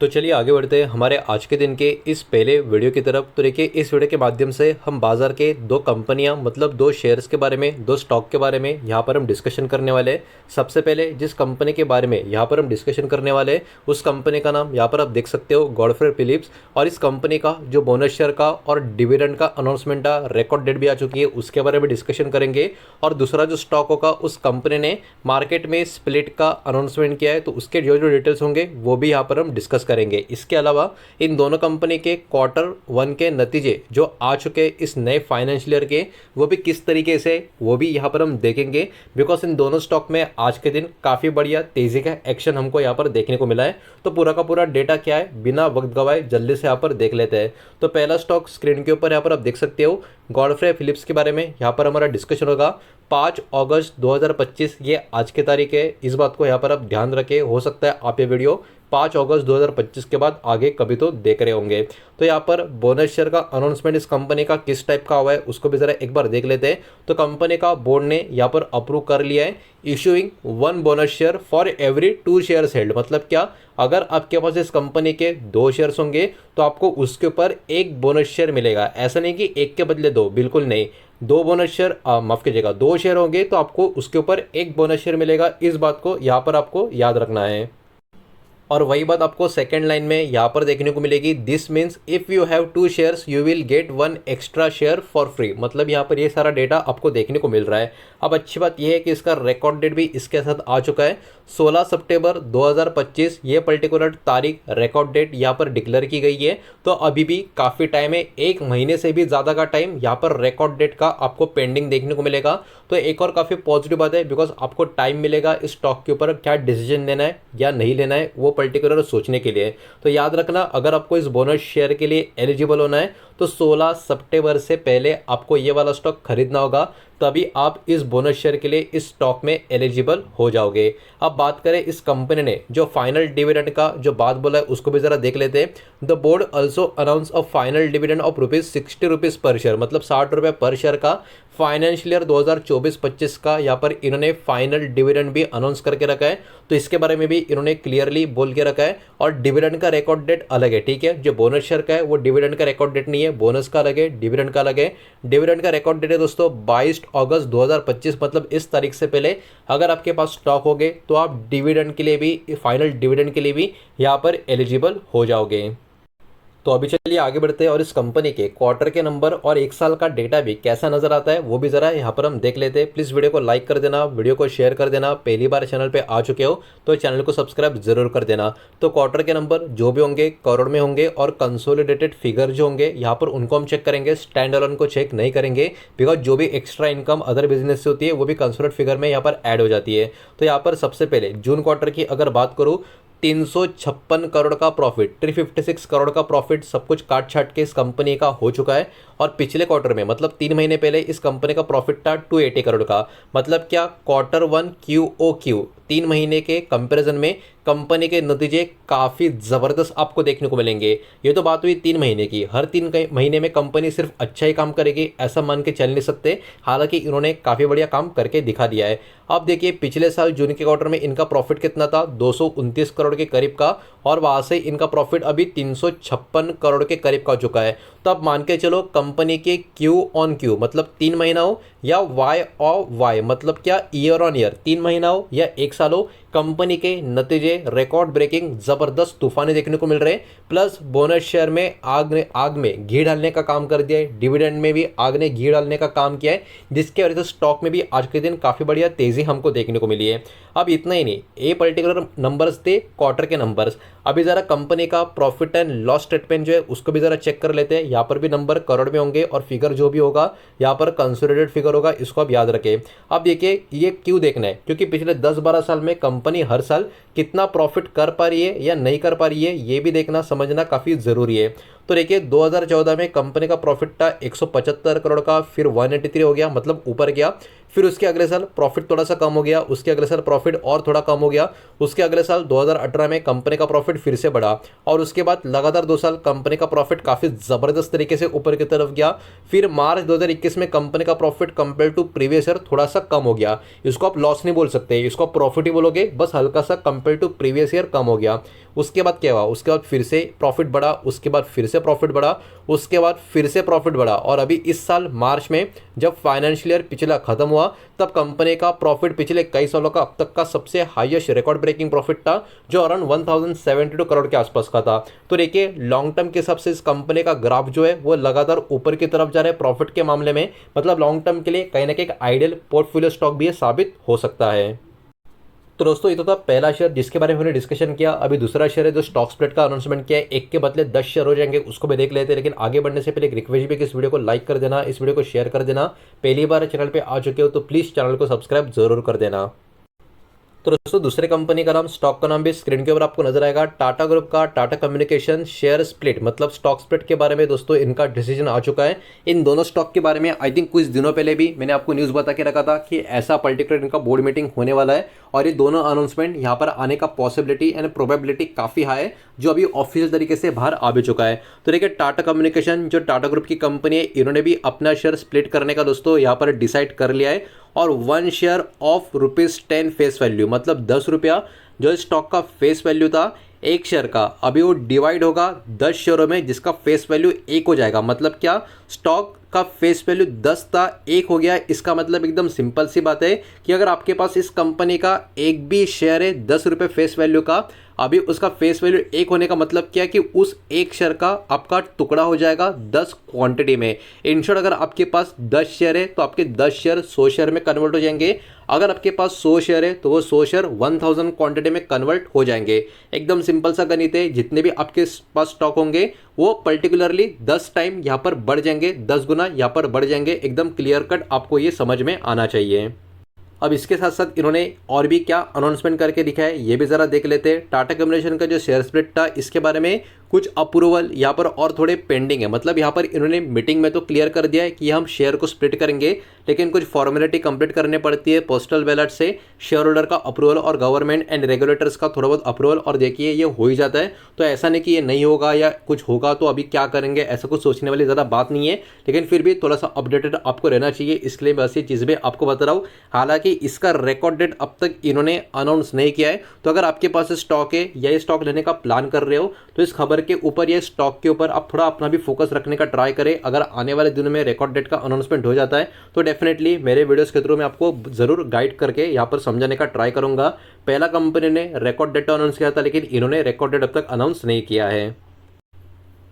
तो चलिए आगे बढ़ते हैं हमारे आज के दिन के इस पहले वीडियो की तरफ। तो देखिए इस वीडियो के माध्यम से हम बाजार के दो कंपनियां मतलब दो शेयर्स के बारे में, दो स्टॉक के बारे में यहाँ पर हम डिस्कशन करने वाले हैं। सबसे पहले जिस कंपनी के बारे में यहाँ पर हम डिस्कशन करने वाले हैं उस कंपनी का नाम यहाँ पर आप देख सकते हो, गॉडफ्रे फिलिप्स। और इस कंपनी का जो बोनस शेयर का और डिविडेंड का अनाउंसमेंट का रिकॉर्ड डेट भी आ चुकी है, उसके बारे में डिस्कशन करेंगे। और दूसरा जो स्टॉक होगा उस कंपनी ने मार्केट में स्प्लिट का अनाउंसमेंट किया है, तो उसके जो जो डिटेल्स होंगे वो भी यहाँ पर हम डिस्कस करेंगे। इसके अलावा इन दोनों कंपनी के Q1 के नतीजे जो आ चुके इस नए फाइनेंशियल ईयर के, वो भी किस तरीके से, वो भी यहाँ पर हम देखेंगे। बिकॉज इन दोनों स्टॉक में आज के दिन काफ़ी बढ़िया तेज़ी का एक्शन हमको यहाँ पर देखने को मिला है। तो पूरा का पूरा डेटा क्या है, बिना वक्त गवाए जल्दी से यहाँ पर देख लेते हैं। तो पहला स्टॉक स्क्रीन के ऊपर यहाँ पर आप देख सकते हो, गॉडफ्रे फिलिप्स के बारे में यहाँ पर हमारा डिस्कशन होगा। 5 अगस्त 2025 ये आज की तारीख है। इस बात को यहाँ पर आप ध्यान रखें। हो सकता है आप ये वीडियो 5 अगस्त 2025 के बाद आगे कभी तो देख रहे होंगे। तो यहाँ पर बोनस शेयर का अनाउंसमेंट इस कंपनी का किस टाइप का हुआ है उसको भी ज़रा एक बार देख लेते हैं। तो कंपनी का बोर्ड ने यहाँ पर अप्रूव कर लिया है issuing 1 bonus share for every 2 shares held. मतलब क्या, अगर आपके पास इस कंपनी के 2 शेयर्स होंगे तो आपको उसके ऊपर 1 बोनस शेयर मिलेगा। ऐसा नहीं कि 1 के बदले 2, बिल्कुल नहीं। 2 बोनस शेयर, माफ कीजिएगा, 2 शेयर होंगे तो आपको उसके ऊपर 1 बोनस शेयर मिलेगा। इस बात को यहाँ पर आपको याद रखना है। और वही बात आपको सेकंड लाइन में यहाँ पर देखने को मिलेगी। This means if you have 2 shares you will get 1 extra share for free. मतलब यहाँ पर ये सारा डेटा आपको देखने को मिल रहा है। अब अच्छी बात यह है कि इसका रिकॉर्ड डेट भी इसके साथ आ चुका है। 16 सितंबर 2025 ये पर्टिकुलर तारीख रिकॉर्ड डेट यहाँ पर डिक्लेयर की गई है। तो अभी भी काफ़ी टाइम है, 1 महीने से भी ज़्यादा का टाइम यहाँ पर रिकॉर्ड डेट का आपको पेंडिंग देखने को मिलेगा। तो एक और काफ़ी पॉजिटिव बात है, बिकॉज आपको टाइम मिलेगा इस स्टॉक के ऊपर क्या डिसीजन लेना है या नहीं लेना है वो पर्टिकुलर सोचने के लिए। तो याद रखना, अगर आपको इस बोनस शेयर के लिए एलिजिबल होना है तो 16 सितंबर से पहले आपको ये वाला स्टॉक खरीदना होगा, तभी आप इस बोनस शेयर के लिए इस स्टॉक में एलिजिबल हो जाओगे। अब बात करें इस कंपनी ने जो फाइनल डिविडेंड का जो बात बोला है उसको भी जरा देख लेते हैं। The board also announce a final dividend of ₹60 पर शेयर, मतलब 60 रुपये पर शेयर का फाइनेंशियल ईयर 2024-25 का यहाँ पर इन्होंने फाइनल डिविडेंड भी अनाउंस करके रखा है। तो इसके बारे में भी इन्होंने क्लियरली बोल के रखा है। और डिविडेंड का रिकॉर्ड डेट अलग है, ठीक है। जो बोनस शेयर का है वो डिविडेंड का रिकॉर्ड डेट नहीं है, बोनस का अलग है, डिविडेंड का अलग है। डिविडेंड का रिकॉर्ड डेट है दोस्तों 22 अगस्त 2025, मतलब इस तारीख से पहले अगर आपके पास स्टॉक हो गए तो आप डिविडेंड के लिए भी, फाइनल डिविडेंड के लिए भी यहाँ पर एलिजिबल हो जाओगे। तो अभी चलिए आगे बढ़ते हैं और इस कंपनी के क्वार्टर के नंबर और 1 साल का डेटा भी कैसा नजर आता है वो भी जरा यहाँ पर हम देख लेते हैं। प्लीज़ वीडियो को लाइक कर देना, वीडियो को शेयर कर देना। पहली बार चैनल पे आ चुके हो तो चैनल को सब्सक्राइब जरूर कर देना। तो क्वार्टर के नंबर जो भी होंगे करोड़ में होंगे और कंसोलिडेटेड फिगर जो होंगे यहाँ पर उनको हम चेक करेंगे, स्टैंड अलोन को चेक नहीं करेंगे। बिकॉज जो भी एक्स्ट्रा इनकम अदर बिजनेस से होती है वो भी कंसोलिडेटेड फिगर में यहाँ पर ऐड हो जाती है। तो यहाँ पर सबसे पहले जून क्वार्टर की अगर बात करूँ, 356 करोड़ का प्रॉफिट, 356 करोड़ का प्रॉफिट सब कुछ काट छाट के इस कंपनी का हो चुका है। और पिछले क्वार्टर में मतलब 3 महीने पहले इस कंपनी का प्रॉफिट था 280 करोड़ का। मतलब क्या, Q1 QOQ 3 महीने के कंपैरिजन में कंपनी के नतीजे काफ़ी ज़बरदस्त आपको देखने को मिलेंगे। ये तो बात हुई 3 महीने की। हर 3 महीने में कंपनी सिर्फ अच्छा ही काम करेगी ऐसा मान के चल नहीं सकते। हालांकि इन्होंने काफ़ी बढ़िया काम करके दिखा दिया है। अब देखिए पिछले साल जून के क्वार्टर में इनका प्रॉफिट कितना था, 229 करोड़ के करीब का। और वहाँ से इनका प्रॉफिट अभी 356 करोड़ के करीब का हो चुका है। तो अब मान के चलो कंपनी के Q-on-Q मतलब 3 महीना हो या Y-o-Y मतलब क्या ईयर ऑन ईयर 3 महीना हो या 1 साल हो, कंपनी के नतीजे रिकॉर्ड ब्रेकिंग ज़बरदस्त तूफानी देखने को मिल रहे हैं। प्लस बोनस शेयर में आग में घी डालने का काम कर दिया है, डिविडेंड में भी आग ने घी डालने का काम किया है, जिसके वजह से स्टॉक में भी आज के दिन काफ़ी बढ़िया तेज़ी हमको देखने को मिली है। अब इतना ही नहीं, ये पर्टिकुलर नंबर्स थे क्वार्टर के नंबर्स। अभी ज़रा कंपनी का प्रॉफिट एंड लॉस स्टेटमेंट जो है उसको भी ज़रा चेक कर लेते हैं। यहाँ पर भी नंबर करोड़ में होंगे और फिगर जो भी होगा यहाँ पर कंसोलिडेटेड फिगर होगा, इसको आप याद रखें। अब देखिए ये क्यों देखना है, क्योंकि पिछले 10-12 साल में कंपनी हर साल कितना प्रॉफिट कर पा रही है या नहीं कर पा रही है, ये भी देखना समझना काफ़ी ज़रूरी है। तो देखिए 2014 में कंपनी का प्रॉफिट था 175 करोड़ का, फिर 183 हो गया, मतलब ऊपर गया। फिर उसके अगले साल प्रॉफिट थोड़ा सा कम हो गया, उसके अगले साल प्रॉफिट और थोड़ा कम हो गया, उसके अगले साल 2018 में कंपनी का प्रॉफिट फिर से बढ़ा और उसके बाद लगातार 2 साल कंपनी का प्रॉफिट काफ़ी ज़बरदस्त तरीके से ऊपर की तरफ गया। फिर मार्च 2021 में कंपनी का profit compare to previous year थोड़ा सा कम हो गया। इसको आप लॉस नहीं बोल सकते, इसको आप प्रॉफिट ही बोलोगे, बस हल्का सा कंपेयर टू प्रीवियस ईयर कम हो गया। उसके बाद क्या हुआ, उसके बाद फिर से प्रॉफिट बढ़ा, उसके बाद फिर से प्रॉफिट बढ़ा, उसके बाद फिर से प्रॉफिट बढ़ा और अभी इस साल मार्च में जब फाइनेंशियल ईयर पिछला खत्म हुआ तब कंपनी का प्रॉफिट पिछले कई सालों का अब तक का सबसे हाईएस्ट रिकॉर्ड ब्रेकिंग प्रॉफिट था, जो अराउंड 1072 करोड़ के आसपास का था। तो देखिए लॉन्ग टर्म के हिसाब से इस कंपनी का ग्राफ जो है वो लगातार ऊपर की तरफ जा रहा है प्रॉफिट के मामले में, मतलब लॉन्ग टर्म के लिए कहीं ना कहीं एक आइडियल पोर्टफोलियो स्टॉक भी ये साबित हो सकता है। तो दोस्तों ये तो था पहला शेयर जिसके बारे में हमने डिस्कशन किया। अभी दूसरा शेयर है जो स्टॉक स्प्लिट का अनाउंसमेंट किया है, एक के बदले 10 शेयर हो जाएंगे, उसको भी देख लेते हैं। लेकिन आगे बढ़ने से पहले एक रिक्वेस्ट भी कि इस वीडियो को लाइक कर देना, इस वीडियो को शेयर कर देना। पहली बार चैनल पे आ चुके हो तो प्लीज़ चैनल को सब्सक्राइब जरूर कर देना। तो दोस्तों दूसरे कंपनी का नाम, स्टॉक का नाम भी स्क्रीन के ऊपर आपको नजर आएगा, टाटा ग्रुप का टाटा कम्युनिकेशन शेयर स्प्लिट, मतलब स्टॉक स्प्लिट के बारे में दोस्तों इनका डिसीजन आ चुका है। इन दोनों स्टॉक के बारे में आई थिंक कुछ दिनों पहले भी मैंने आपको न्यूज़ बता के रखा था कि ऐसा पर्टिकुलर इनका बोर्ड मीटिंग होने वाला है और ये दोनों अनाउंसमेंट यहाँ पर आने का पॉसिबिलिटी एंड प्रोबेबिलिटी काफ़ी हाई है, जो अभी ऑफिशियल तरीके से बाहर आ भी चुका है। तो देखिए टाटा कम्युनिकेशन जो टाटा ग्रुप की कंपनी है, इन्होंने भी अपना शेयर स्प्लिट करने का दोस्तों यहाँ पर डिसाइड कर लिया है और 1 शेयर ऑफ ₹10 फेस वैल्यू, मतलब 10 रुपया जो स्टॉक का फेस वैल्यू था एक शेयर का, अभी वो डिवाइड होगा 10 शेयरों में जिसका फेस वैल्यू 1 हो जाएगा। मतलब क्या, स्टॉक का फेस वैल्यू 10 था, 1 हो गया। इसका मतलब एकदम सिंपल सी बात है कि अगर आपके पास इस कंपनी का एक भी शेयर है 10 रुपये फेस वैल्यू का, अभी उसका फेस वैल्यू 1 होने का मतलब क्या है कि उस एक शेयर का आपका टुकड़ा हो जाएगा 10 क्वांटिटी में। इन शॉर्ट अगर आपके पास 10 शेयर है तो आपके 10 शेयर 100 शेयर में कन्वर्ट हो जाएंगे। अगर आपके पास 100 शेयर है तो वो 100 शेयर 1000 क्वांटिटी में कन्वर्ट हो जाएंगे। एकदम सिंपल सा गणित है, जितने भी आपके पास स्टॉक होंगे वो पर्टिकुलरली 10 टाइम यहाँ पर बढ़ जाएंगे, 10 गुना यहाँ पर बढ़ जाएंगे। एकदम क्लियर कट आपको ये समझ में आना चाहिए। अब इसके साथ साथ इन्होंने और भी क्या अनाउंसमेंट करके दिखा है ये भी ज़रा देख लेते हैं। टाटा कम्युनिकेशन का जो शेयर स्प्लिट था इसके बारे में कुछ अप्रूवल यहाँ पर और थोड़े पेंडिंग है। मतलब यहाँ पर इन्होंने मीटिंग में तो क्लियर कर दिया है कि हम शेयर को स्प्लिट करेंगे, लेकिन कुछ फॉर्मेलिटी कंप्लीट करने पड़ती है पोस्टल बैलेट से, शेयर होल्डर का अप्रूवल और गवर्नमेंट एंड रेगुलेटर्स का थोड़ा बहुत अप्रूवल, और देखिए ये हो ही जाता है। तो ऐसा नहीं कि ये नहीं होगा या कुछ होगा तो अभी क्या करेंगे, ऐसा कुछ सोचने वाली ज़्यादा बात नहीं है। लेकिन फिर भी थोड़ा सा अपडेटेड आपको रहना चाहिए, इसके लिए बस ये चीज़ भी आपको बता रहा हूँ। हालांकि इसका रिकॉर्ड डेट अब तक इन्होंने अनाउंस नहीं किया है। तो अगर आपके पास स्टॉक है या ये स्टॉक लेने का प्लान कर रहे हो तो इस खबर के ऊपर या स्टॉक के ऊपर आप थोड़ा अपना भी फोकस रखने का ट्राई करें। अगर आने वाले दिनों में रिकॉर्ड डेट का अनाउंसमेंट हो जाता है तो डेफिनेटली मेरे वीडियोस के थ्रू मैं आपको जरूर गाइड करके यहाँ पर समझाने का ट्राई करूंगा। पहला कंपनी ने रिकॉर्ड डेट अनाउंस किया था, लेकिन इन्होंने रिकॉर्ड डेट अब तक अनाउंस नहीं किया है।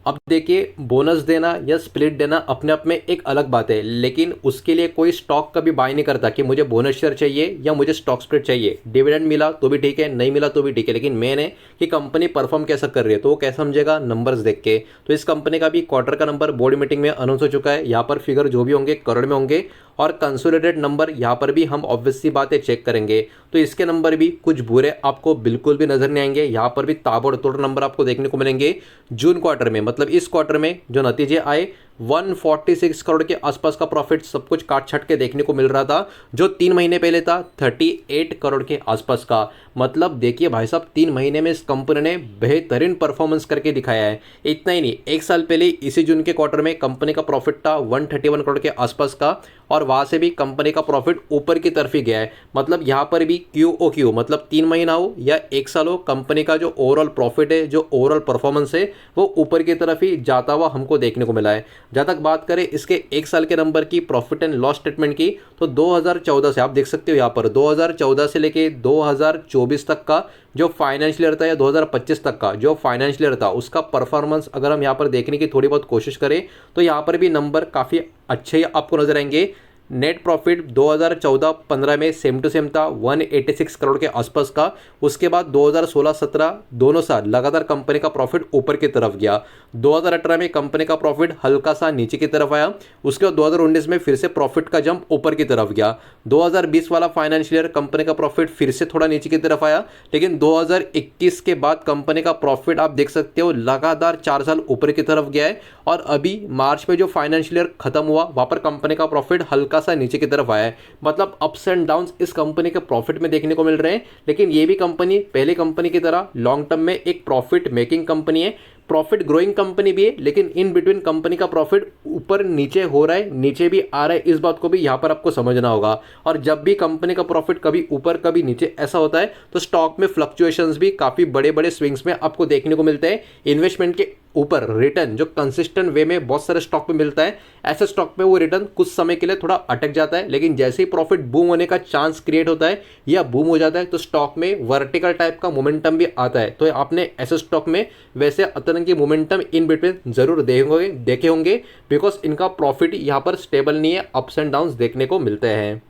अब देखिए बोनस देना या स्प्लिट देना अपने आप में एक अलग बात है, लेकिन उसके लिए कोई स्टॉक कभी बाय नहीं करता कि मुझे बोनस शेयर चाहिए या मुझे स्टॉक स्प्लिट चाहिए। डिविडेंड मिला तो भी ठीक है, नहीं मिला तो भी ठीक है, लेकिन मेन है कि कंपनी परफॉर्म कैसा कर रही है। तो वो कैसा समझेगा, नंबर्स देख के। तो इस कंपनी का भी क्वार्टर का नंबर बोर्ड मीटिंग में अनाउंस हो चुका है। यहाँ पर फिगर जो भी होंगे करोड़ में होंगे और कंसोलिडेटेड नंबर यहाँ पर भी हम ऑब्वियस सी बात है चेक करेंगे। तो इसके नंबर भी कुछ बुरे आपको बिल्कुल भी नजर नहीं आएंगे। यहाँ पर भी ताबड़तोड़ नंबर आपको देखने को मिलेंगे जून क्वार्टर में, मतलब इस क्वार्टर में जो नतीजे आए 146 करोड़ के आसपास का प्रॉफिट सब कुछ काट छट के देखने को मिल रहा था, जो 3 महीने पहले था 38 करोड़ के आसपास का। मतलब देखिए भाई साहब 3 महीने में इस कंपनी ने बेहतरीन परफॉर्मेंस करके दिखाया है। इतना ही नहीं, एक साल पहले इसी जून के क्वार्टर में कंपनी का प्रॉफिट था 131 करोड़ के आसपास का और वहां से भी कंपनी का प्रॉफिट ऊपर की तरफ ही गया है। मतलब यहाँ पर भी QOQ मतलब 3 महीना हो या 1 साल हो, कंपनी का जो ओवरऑल प्रॉफिट है, जो ओवरऑल परफॉर्मेंस है, वो ऊपर की तरफ ही जाता हुआ हमको देखने को मिला है। जहाँ तक बात करें इसके 1 साल के नंबर की, प्रॉफिट एंड लॉस स्टेटमेंट की, तो 2014 से आप देख सकते हो यहाँ पर 2014 से लेके 2024 तक का जो फाइनेंशियल ईयर था या 2025 तक का जो फाइनेंशियल ईयर था उसका परफॉर्मेंस अगर हम यहाँ पर देखने की थोड़ी बहुत कोशिश करें तो यहाँ पर भी नंबर काफ़ी अच्छे आपको नजर आएंगे। नेट प्रॉफिट 2014-15 में सेम टू सेम था 186 करोड़ के आसपास का। उसके बाद 2016-17 दोनों साल लगातार कंपनी का प्रॉफिट ऊपर की तरफ गया। 2018 में कंपनी का प्रॉफिट हल्का सा नीचे की तरफ आया। उसके बाद 2019 में फिर से प्रॉफिट का जंप ऊपर की तरफ गया। 2020 वाला फाइनेंशियल ईयर कंपनी का प्रॉफिट फिर से थोड़ा नीचे की तरफ आया, लेकिन 2021 के बाद कंपनी का प्रॉफिट आप देख सकते हो लगातार 4 साल ऊपर की तरफ गया है। और अभी मार्च में जो फाइनेंशियल ईयर खत्म हुआ वहाँ पर कंपनी का प्रॉफिट हल्का हल्का सा नीचे की तरफ आया है, मतलब अप्स एंड डाउन्स इस कंपनी के प्रॉफिट में देखने को मिल रहे हैं। लेकिन ये भी कंपनी पहले कंपनी की तरह लॉन्ग टर्म में एक प्रॉफिट मेकिंग कंपनी है, प्रॉफिट ग्रोइंग कंपनी भी है, लेकिन इन बिटवीन कंपनी का प्रॉफिट ऊपर नीचे हो रहा है, नीचे भी आ रहा है, इस बात को भी यहाँ पर आपको समझना होगा। और जब भी कंपनी का प्रॉफिट कभी ऊपर कभी नीचे ऐसा होता है तो स्टॉक में फ्लक्चुएशंस भी काफ़ी बड़े बड़े स्विंग्स में आपको देखने को मिलते हैं। इन्वेस्टमेंट के ऊपर रिटर्न जो कंसिस्टेंट वे में बहुत सारे स्टॉक में मिलता है, ऐसे स्टॉक पे वो रिटर्न कुछ समय के लिए थोड़ा अटक जाता है, लेकिन जैसे ही प्रॉफिट बूम होने का चांस क्रिएट होता है या बूम हो जाता है तो स्टॉक में वर्टिकल टाइप का मोमेंटम भी आता है। तो आपने ऐसे स्टॉक में वैसे अतरंगी मोमेंटम इन बिटवीन जरूर देखे होंगे, बिकॉज इनका प्रॉफिट यहाँ पर स्टेबल नहीं है, अप्स एंड डाउन्स देखने को मिलते हैं।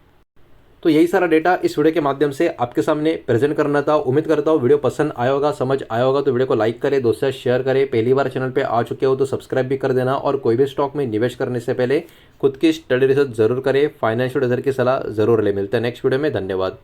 तो यही सारा डेटा इस वीडियो के माध्यम से आपके सामने प्रेजेंट करना था। उम्मीद करता हूँ वीडियो पसंद आया होगा, समझ आया होगा। तो वीडियो को लाइक करें, दोस्तों से शेयर करें, पहली बार चैनल पे आ चुके हो तो सब्सक्राइब भी कर देना। और कोई भी स्टॉक में निवेश करने से पहले खुद की स्टडी रिसर्च जरूर करें, फाइनेंशियल एडवाइजर की सलाह जरूर ले। मिलते हैं नेक्स्ट वीडियो में, धन्यवाद।